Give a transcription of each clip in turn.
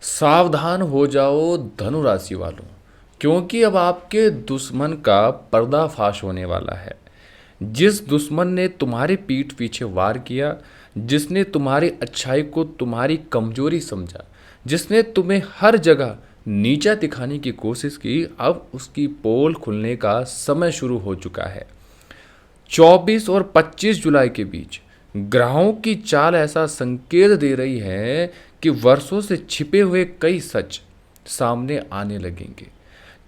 सावधान हो जाओ धनु राशि वालों, क्योंकि अब आपके दुश्मन का पर्दाफाश होने वाला है। जिस दुश्मन ने तुम्हारी पीठ पीछे वार किया, जिसने तुम्हारी अच्छाई को तुम्हारी कमजोरी समझा, जिसने तुम्हें हर जगह नीचा दिखाने की कोशिश की, अब उसकी पोल खुलने का समय शुरू हो चुका है। 24 और 25 जुलाई के बीच ग्रहों की चाल ऐसा संकेत दे रही है कि वर्षों से छिपे हुए कई सच सामने आने लगेंगे।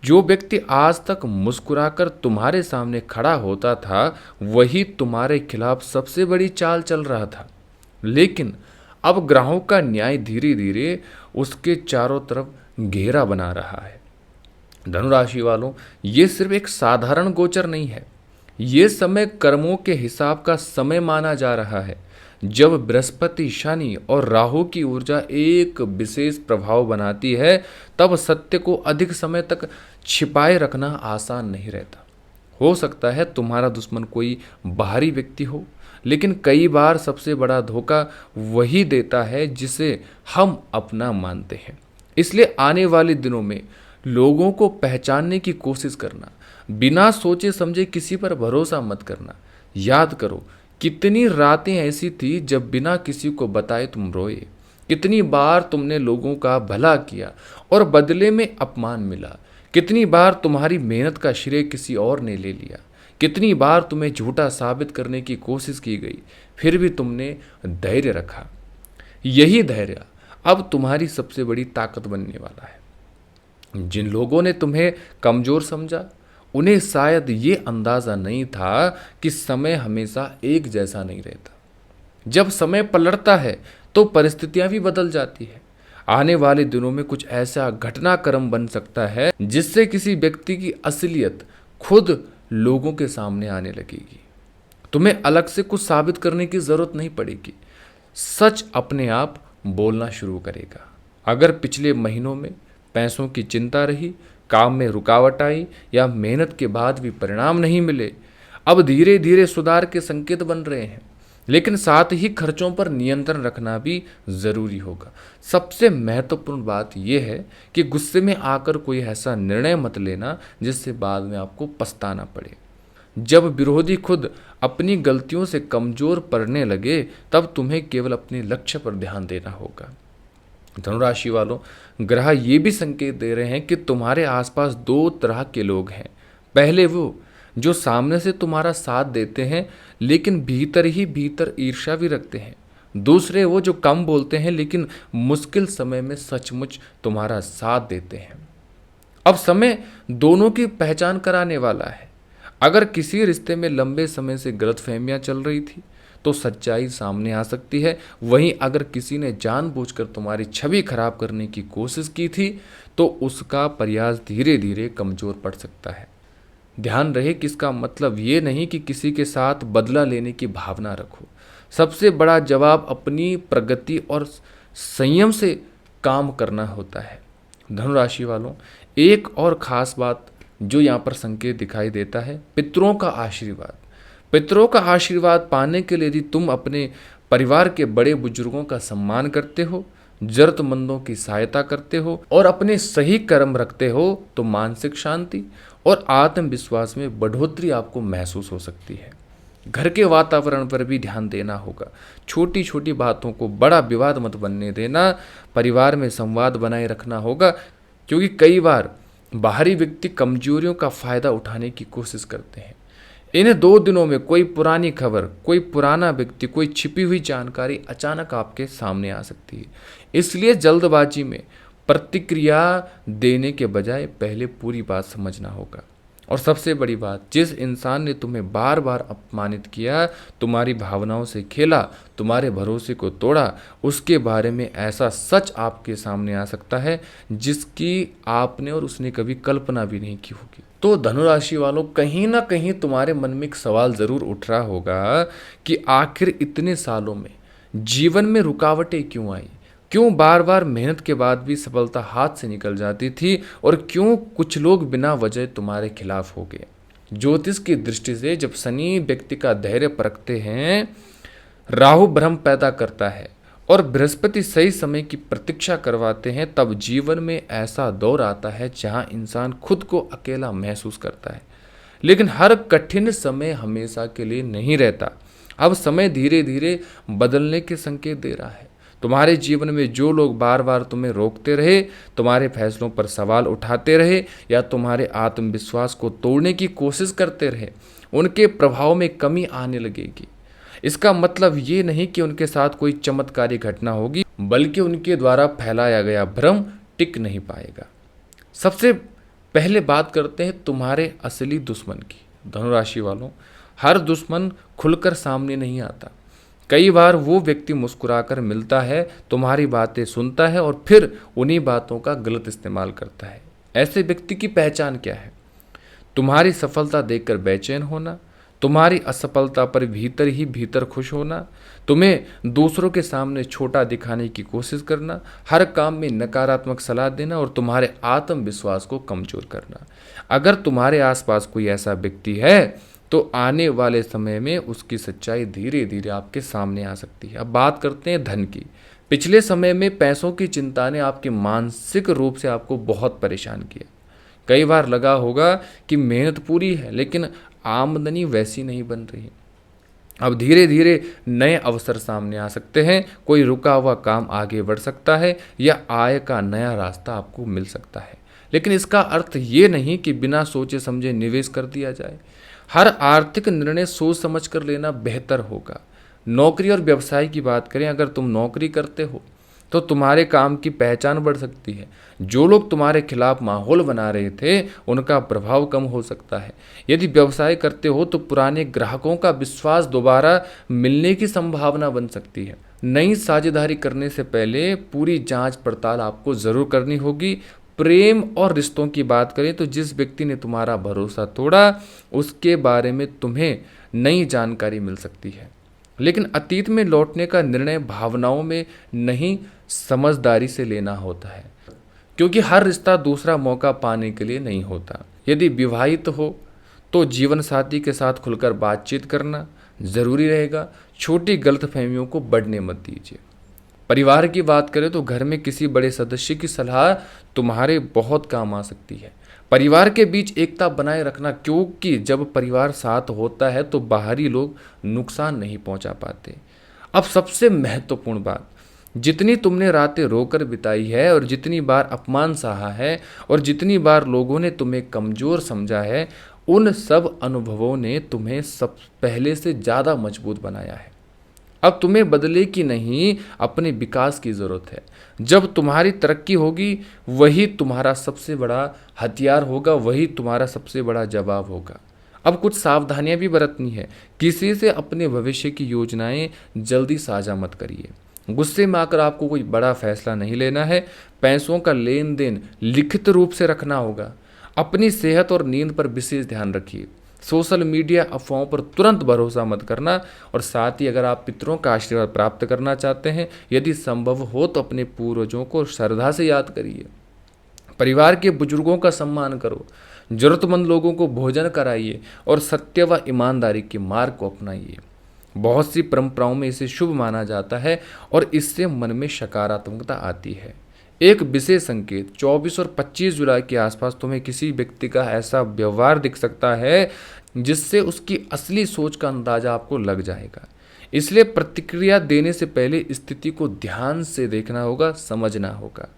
जो व्यक्ति आज तक मुस्कुराकर तुम्हारे सामने खड़ा होता था, वही तुम्हारे खिलाफ सबसे बड़ी चाल चल रहा था। लेकिन अब ग्रहों का न्याय धीरे धीरे उसके चारों तरफ घेरा बना रहा है। धनुराशि वालों, ये सिर्फ एक साधारण गोचर नहीं है। ये समय कर्मों के हिसाब का समय माना जा रहा है। जब बृहस्पति, शनि और राहु की ऊर्जा एक विशेष प्रभाव बनाती है, तब सत्य को अधिक समय तक छिपाए रखना आसान नहीं रहता। हो सकता है तुम्हारा दुश्मन कोई बाहरी व्यक्ति हो, लेकिन कई बार सबसे बड़ा धोखा वही देता है जिसे हम अपना मानते हैं। इसलिए आने वाले दिनों में लोगों को पहचानने की कोशिश करना, बिना सोचे समझे किसी पर भरोसा मत करना। याद करो, कितनी रातें ऐसी थी जब बिना किसी को बताए तुम रोए। कितनी बार तुमने लोगों का भला किया और बदले में अपमान मिला। कितनी बार तुम्हारी मेहनत का श्रेय किसी और ने ले लिया। कितनी बार तुम्हें झूठा साबित करने की कोशिश की गई, फिर भी तुमने धैर्य रखा। यही धैर्य अब तुम्हारी सबसे बड़ी ताकत बनने वाला है। जिन लोगों ने तुम्हें कमजोर समझा, उन्हें शायद ये अंदाजा नहीं था कि समय हमेशा एक जैसा नहीं रहता। जब समय पलटता है तो परिस्थितियां भी बदल जाती है। आने वाले दिनों में कुछ ऐसा घटनाक्रम बन सकता है जिससे किसी व्यक्ति की असलियत खुद लोगों के सामने आने लगेगी। तुम्हें अलग से कुछ साबित करने की जरूरत नहीं पड़ेगी। सच अपने आप बोलना शुरू करेगा। अगर पिछले महीनों में पैसों की चिंता रही, काम में रुकावट आई या मेहनत के बाद भी परिणाम नहीं मिले, अब धीरे धीरे सुधार के संकेत बन रहे हैं। लेकिन साथ ही खर्चों पर नियंत्रण रखना भी जरूरी होगा। सबसे महत्वपूर्ण बात यह है कि गुस्से में आकर कोई ऐसा निर्णय मत लेना जिससे बाद में आपको पछताना पड़े। जब विरोधी खुद अपनी गलतियों से कमजोर पड़ने लगे, तब तुम्हें केवल अपने लक्ष्य पर ध्यान देना होगा। धनुराशि वालों, ग्रह ये भी संकेत दे रहे हैं कि तुम्हारे आसपास दो तरह के लोग हैं। पहले वो जो सामने से तुम्हारा साथ देते हैं लेकिन भीतर ही भीतर ईर्ष्या भी रखते हैं। दूसरे वो जो कम बोलते हैं लेकिन मुश्किल समय में सचमुच तुम्हारा साथ देते हैं। अब समय दोनों की पहचान कराने वाला है। अगर किसी रिश्ते में लंबे समय से गलतफहमियां चल रही थी तो सच्चाई सामने आ सकती है। वहीं अगर किसी ने जानबूझकर तुम्हारी छवि खराब करने की कोशिश की थी तो उसका प्रयास धीरे धीरे कमजोर पड़ सकता है। ध्यान रहे कि इसका मतलब ये नहीं कि किसी के साथ बदला लेने की भावना रखो। सबसे बड़ा जवाब अपनी प्रगति और संयम से काम करना होता है। धनुराशि वालों, एक और खास बात जो यहाँ पर संकेत दिखाई देता है, पितरों का आशीर्वाद। पितरों का आशीर्वाद पाने के लिए यदि तुम अपने परिवार के बड़े बुजुर्गों का सम्मान करते हो, जरूरतमंदों की सहायता करते हो और अपने सही कर्म रखते हो, तो मानसिक शांति और आत्मविश्वास में बढ़ोतरी आपको महसूस हो सकती है। घर के वातावरण पर भी ध्यान देना होगा। छोटी छोटी बातों को बड़ा विवाद मत बनने देना। परिवार में संवाद बनाए रखना होगा, क्योंकि कई बार बाहरी व्यक्ति कमजोरियों का फायदा उठाने की कोशिश करते हैं। इन 2 दिनों में कोई पुरानी खबर, कोई पुराना व्यक्ति, कोई छिपी हुई जानकारी अचानक आपके सामने आ सकती है। इसलिए जल्दबाजी में प्रतिक्रिया देने के बजाय पहले पूरी बात समझना होगा। और सबसे बड़ी बात, जिस इंसान ने तुम्हें बार बार अपमानित किया, तुम्हारी भावनाओं से खेला, तुम्हारे भरोसे को तोड़ा, उसके बारे में ऐसा सच आपके सामने आ सकता है जिसकी आपने और उसने कभी कल्पना भी नहीं की होगी। तो धनुराशि वालों, कहीं ना कहीं तुम्हारे मन में एक सवाल जरूर उठ रहा होगा कि आखिर इतने सालों में जीवन में रुकावटें क्यों आई, क्यों बार बार मेहनत के बाद भी सफलता हाथ से निकल जाती थी और क्यों कुछ लोग बिना वजह तुम्हारे खिलाफ हो गए। ज्योतिष की दृष्टि से जब शनि व्यक्ति का धैर्य परखते हैं, राहु भ्रम पैदा करता है और बृहस्पति सही समय की प्रतीक्षा करवाते हैं, तब जीवन में ऐसा दौर आता है जहां इंसान खुद को अकेला महसूस करता है। लेकिन हर कठिन समय हमेशा के लिए नहीं रहता। अब समय धीरे धीरे बदलने के संकेत दे रहा है। तुम्हारे जीवन में जो लोग बार बार तुम्हें रोकते रहे, तुम्हारे फैसलों पर सवाल उठाते रहे या तुम्हारे आत्मविश्वास को तोड़ने की कोशिश करते रहे, उनके प्रभाव में कमी आने लगेगी। इसका मतलब ये नहीं कि उनके साथ कोई चमत्कारी घटना होगी, बल्कि उनके द्वारा फैलाया गया भ्रम टिक नहीं पाएगा। सबसे पहले बात करते हैं तुम्हारे असली दुश्मन की। धनुराशि वालों, हर दुश्मन खुलकर सामने नहीं आता। कई बार वो व्यक्ति मुस्कुराकर मिलता है, तुम्हारी बातें सुनता है और फिर उन्हीं बातों का गलत इस्तेमाल करता है। ऐसे व्यक्ति की पहचान क्या है? तुम्हारी सफलता देखकर बेचैन होना, तुम्हारी असफलता पर भीतर ही भीतर खुश होना, तुम्हें दूसरों के सामने छोटा दिखाने की कोशिश करना, हर काम में नकारात्मक सलाह देना और तुम्हारे आत्मविश्वास को कमजोर करना। अगर तुम्हारे आसपास कोई ऐसा व्यक्ति है तो आने वाले समय में उसकी सच्चाई धीरे धीरे आपके सामने आ सकती है। अब बात करते हैं धन की। पिछले समय में पैसों की चिंता ने आपके मानसिक रूप से आपको बहुत परेशान किया। कई बार लगा होगा कि मेहनत पूरी है लेकिन आमदनी वैसी नहीं बन रही। अब धीरे धीरे नए अवसर सामने आ सकते हैं, कोई रुका हुआ काम आगे बढ़ सकता है या आय का नया रास्ता आपको मिल सकता है। लेकिन इसका अर्थ ये नहीं कि बिना सोचे समझे निवेश कर दिया जाए। हर आर्थिक निर्णय सोच समझ कर लेना बेहतर होगा। नौकरी और व्यवसाय की बात करें, अगर तुम नौकरी करते हो तो तुम्हारे काम की पहचान बढ़ सकती है। जो लोग तुम्हारे खिलाफ माहौल बना रहे थे उनका प्रभाव कम हो सकता है। यदि व्यवसाय करते हो तो पुराने ग्राहकों का विश्वास दोबारा मिलने की संभावना बन सकती है। नई साझेदारी करने से पहले पूरी जांच पड़ताल आपको जरूर करनी होगी। प्रेम और रिश्तों की बात करें तो जिस व्यक्ति ने तुम्हारा भरोसा तोड़ा उसके बारे में तुम्हें नई जानकारी मिल सकती है। लेकिन अतीत में लौटने का निर्णय भावनाओं में नहीं, समझदारी से लेना होता है, क्योंकि हर रिश्ता दूसरा मौका पाने के लिए नहीं होता। यदि विवाहित हो तो जीवन साथी के साथ खुलकर बातचीत करना जरूरी रहेगा। छोटी गलतफहमियों को बढ़ने मत दीजिए। परिवार की बात करें तो घर में किसी बड़े सदस्य की सलाह तुम्हारे बहुत काम आ सकती है। परिवार के बीच एकता बनाए रखना, क्योंकि जब परिवार साथ होता है तो बाहरी लोग नुकसान नहीं पहुंचा पाते। अब सबसे महत्वपूर्ण बात, जितनी तुमने रातें रोकर बिताई है और जितनी बार अपमान सहा है और जितनी बार लोगों ने तुम्हें कमजोर समझा है, उन सब अनुभवों ने तुम्हें सब पहले से ज़्यादा मजबूत बनाया है। अब तुम्हें बदले की नहीं, अपने विकास की ज़रूरत है। जब तुम्हारी तरक्की होगी वही तुम्हारा सबसे बड़ा हथियार होगा, वही तुम्हारा सबसे बड़ा जवाब होगा। अब कुछ सावधानियां भी बरतनी है। किसी से अपने भविष्य की योजनाएं जल्दी साझा मत करिए। गुस्से में आकर आपको कोई बड़ा फैसला नहीं लेना है। पैसों का लेन देन लिखित रूप से रखना होगा। अपनी सेहत और नींद पर विशेष ध्यान रखिए। सोशल मीडिया अफवाहों पर तुरंत भरोसा मत करना। और साथ ही अगर आप पितरों का आशीर्वाद प्राप्त करना चाहते हैं, यदि संभव हो तो अपने पूर्वजों को श्रद्धा से याद करिए। परिवार के बुजुर्गों का सम्मान करो, जरूरतमंद लोगों को भोजन कराइए और सत्य व ईमानदारी के मार्ग को अपनाइए। बहुत सी परंपराओं में इसे शुभ माना जाता है और इससे मन में सकारात्मकता आती है। एक विशेष संकेत, 24 और 25 जुलाई के आसपास तुम्हें किसी व्यक्ति का ऐसा व्यवहार दिख सकता है जिससे उसकी असली सोच का अंदाजा आपको लग जाएगा। इसलिए प्रतिक्रिया देने से पहले स्थिति को ध्यान से देखना होगा, समझना होगा।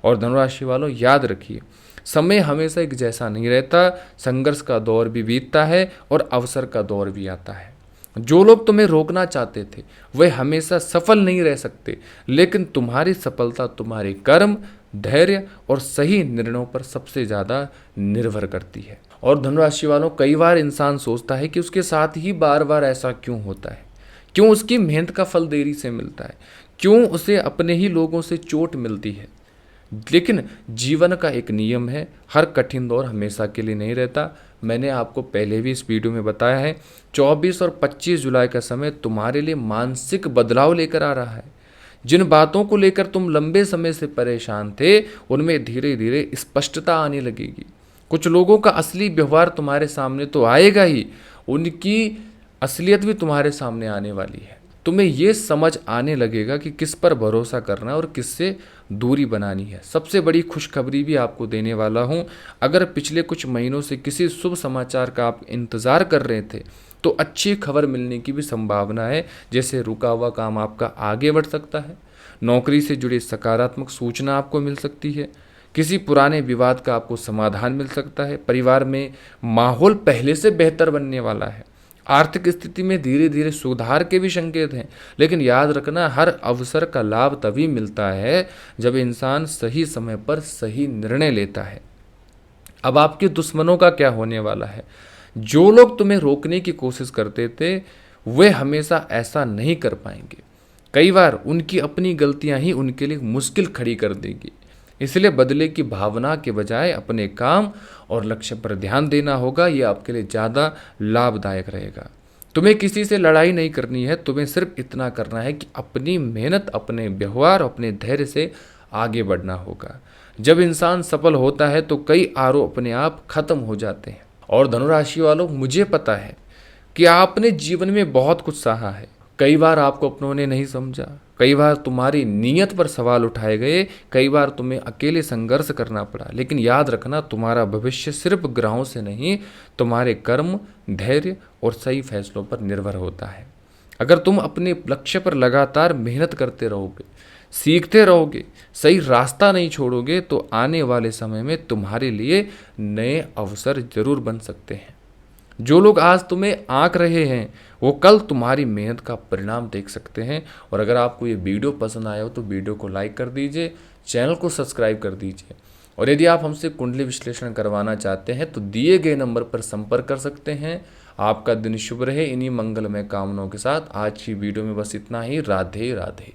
और धनुराशि वालों, याद रखिए, समय हमेशा एक जैसा नहीं रहता। संघर्ष का दौर भी बीतता है और अवसर का दौर भी आता है। जो लोग तुम्हें रोकना चाहते थे वे हमेशा सफल नहीं रह सकते, लेकिन तुम्हारी सफलता तुम्हारे कर्म, धैर्य और सही निर्णयों पर सबसे ज़्यादा निर्भर करती है। और धनुराशि वालों, कई बार इंसान सोचता है कि उसके साथ ही बार बार ऐसा क्यों होता है, क्यों उसकी मेहनत का फल देरी से मिलता है, क्यों उसे अपने ही लोगों से चोट मिलती है। लेकिन जीवन का एक नियम है, हर कठिन दौर हमेशा के लिए नहीं रहता। मैंने आपको पहले भी इस वीडियो में बताया है, 24 और 25 जुलाई का समय तुम्हारे लिए मानसिक बदलाव लेकर आ रहा है। जिन बातों को लेकर तुम लंबे समय से परेशान थे उनमें धीरे धीरे स्पष्टता आने लगेगी। कुछ लोगों का असली व्यवहार तुम्हारे सामने तो आएगा ही, उनकी असलियत भी तुम्हारे सामने आने वाली है। तुम्हें ये समझ आने लगेगा कि किस पर भरोसा करना है और किससे दूरी बनानी है। सबसे बड़ी खुशखबरी भी आपको देने वाला हूँ। अगर पिछले कुछ महीनों से किसी शुभ समाचार का आप इंतज़ार कर रहे थे तो अच्छी खबर मिलने की भी संभावना है। जैसे रुका हुआ काम आपका आगे बढ़ सकता है, नौकरी से जुड़ी सकारात्मक सूचना आपको मिल सकती है, किसी पुराने विवाद का आपको समाधान मिल सकता है, परिवार में माहौल पहले से बेहतर बनने वाला है, आर्थिक स्थिति में धीरे धीरे सुधार के भी संकेत हैं। लेकिन याद रखना, हर अवसर का लाभ तभी मिलता है जब इंसान सही समय पर सही निर्णय लेता है। अब आपके दुश्मनों का क्या होने वाला है? जो लोग तुम्हें रोकने की कोशिश करते थे वे हमेशा ऐसा नहीं कर पाएंगे। कई बार उनकी अपनी गलतियां ही उनके लिए मुश्किल खड़ी कर देगी। इसलिए बदले की भावना के बजाय अपने काम और लक्ष्य पर ध्यान देना होगा। ये आपके लिए ज़्यादा लाभदायक रहेगा। तुम्हें किसी से लड़ाई नहीं करनी है, तुम्हें सिर्फ इतना करना है कि अपनी मेहनत, अपने व्यवहार, अपने धैर्य से आगे बढ़ना होगा। जब इंसान सफल होता है तो कई आरोप अपने आप खत्म हो जाते हैं। और धनुराशि वालों, मुझे पता है कि आपने जीवन में बहुत कुछ सहा है। कई बार आपको अपनों ने नहीं समझा, कई बार तुम्हारी नीयत पर सवाल उठाए गए, कई बार तुम्हें अकेले संघर्ष करना पड़ा। लेकिन याद रखना, तुम्हारा भविष्य सिर्फ ग्रहों से नहीं, तुम्हारे कर्म, धैर्य और सही फैसलों पर निर्भर होता है। अगर तुम अपने लक्ष्य पर लगातार मेहनत करते रहोगे, सीखते रहोगे, सही रास्ता नहीं छोड़ोगे तो आने वाले समय में तुम्हारे लिए नए अवसर जरूर बन सकते हैं। जो लोग आज तुम्हें आंक रहे हैं वो कल तुम्हारी मेहनत का परिणाम देख सकते हैं। और अगर आपको ये वीडियो पसंद आया हो तो वीडियो को लाइक कर दीजिए, चैनल को सब्सक्राइब कर दीजिए। और यदि आप हमसे कुंडली विश्लेषण करवाना चाहते हैं तो दिए गए नंबर पर संपर्क कर सकते हैं। आपका दिन शुभ रहे। इन्हीं मंगलमय कामनाओं के साथ आज की वीडियो में बस इतना ही। राधे राधे।